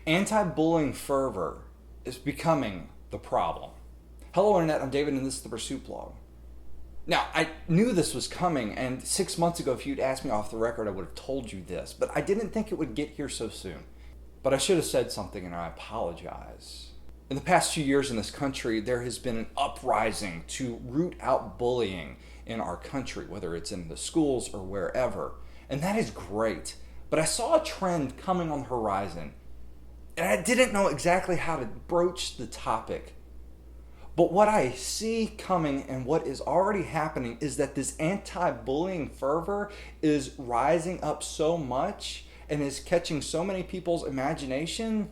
Anti-bullying fervor is becoming the problem. Hello Internet, I'm David and this is the Pursuit Blog. Now, I knew this was coming, and 6 months ago, if you'd asked me off the record, I would have told you this, but I didn't think it would get here so soon. But I should have said something, and I apologize. In the past few years in this country, there has been an uprising to root out bullying in our country, whether it's in the schools or wherever. And that is great. But I saw a trend coming on the horizon, and I didn't know exactly how to broach the topic. But what I see coming and what is already happening is that this anti-bullying fervor is rising up so much and is catching so many people's imagination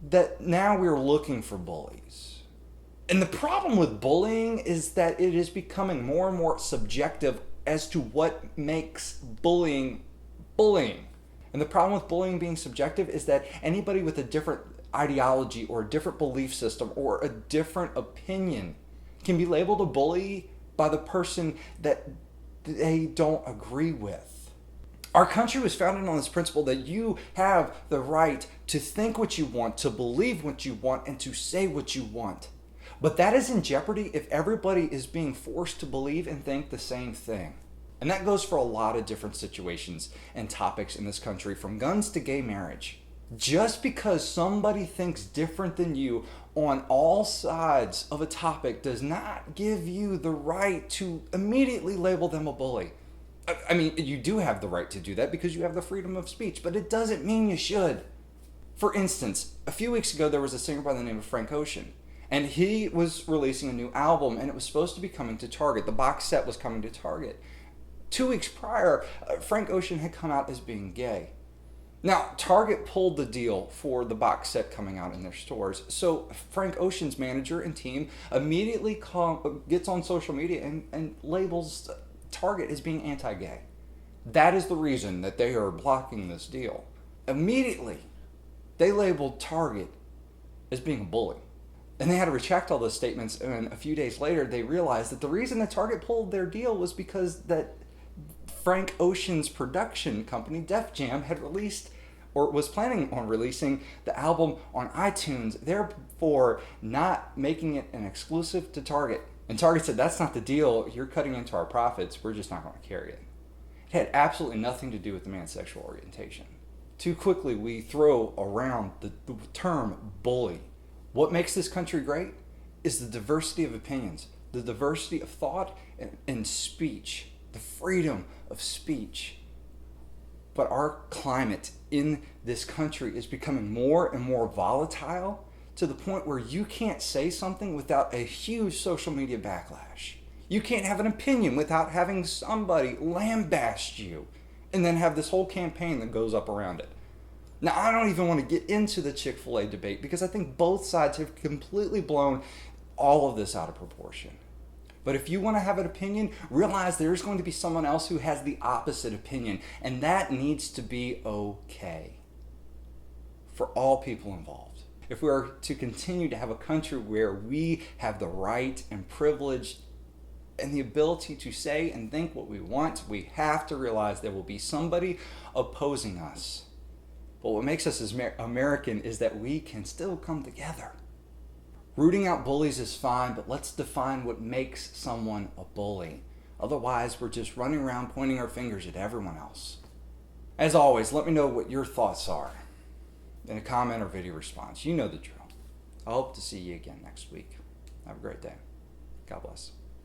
that now we're looking for bullies. And the problem with bullying is that it is becoming more and more subjective as to what makes bullying bullying. And the problem with bullying being subjective is that anybody with a different ideology or a different belief system or a different opinion can be labeled a bully by the person that they don't agree with. Our country was founded on this principle that you have the right to think what you want, to believe what you want, and to say what you want. But that is in jeopardy if everybody is being forced to believe and think the same thing. And that goes for a lot of different situations and topics in this country, from guns to gay marriage. Just because somebody thinks different than you on all sides of a topic does not give you the right to immediately label them a bully. I mean, you do have the right to do that because you have the freedom of speech, but it doesn't mean you should. For instance, a few weeks ago there was a singer by the name of Frank Ocean, and he was releasing a new album, and it was supposed to be coming to Target. The box set was coming to Target. 2 weeks prior, Frank Ocean had come out as being gay. Now, Target pulled the deal for the box set coming out in their stores, so Frank Ocean's manager and team immediately gets on social media and labels Target as being anti-gay. That is the reason that they are blocking this deal. Immediately, they labeled Target as being a bully. And they had to retract all those statements, and a few days later, they realized that the reason that Target pulled their deal was because that Frank Ocean's production company, Def Jam, had released or was planning on releasing the album on iTunes, therefore not making it an exclusive to Target. And Target said, that's not the deal, you're cutting into our profits, we're just not going to carry it. It had absolutely nothing to do with the man's sexual orientation. Too quickly we throw around the term bully. What makes this country great is the diversity of opinions, the diversity of thought and speech, the freedom of speech. But our climate in this country is becoming more and more volatile to the point where you can't say something without a huge social media backlash. You can't have an opinion without having somebody lambaste you and then have this whole campaign that goes up around it. Now, I don't even want to get into the Chick-fil-A debate because I think both sides have completely blown all of this out of proportion. But if you want to have an opinion, realize there's going to be someone else who has the opposite opinion, and that needs to be okay for all people involved. If we are to continue to have a country where we have the right and privilege and the ability to say and think what we want, we have to realize there will be somebody opposing us. But what makes us as American is that we can still come together. Rooting out bullies is fine, but let's define what makes someone a bully. Otherwise, we're just running around pointing our fingers at everyone else. As always, let me know what your thoughts are in a comment or video response. You know the drill. I hope to see you again next week. Have a great day. God bless.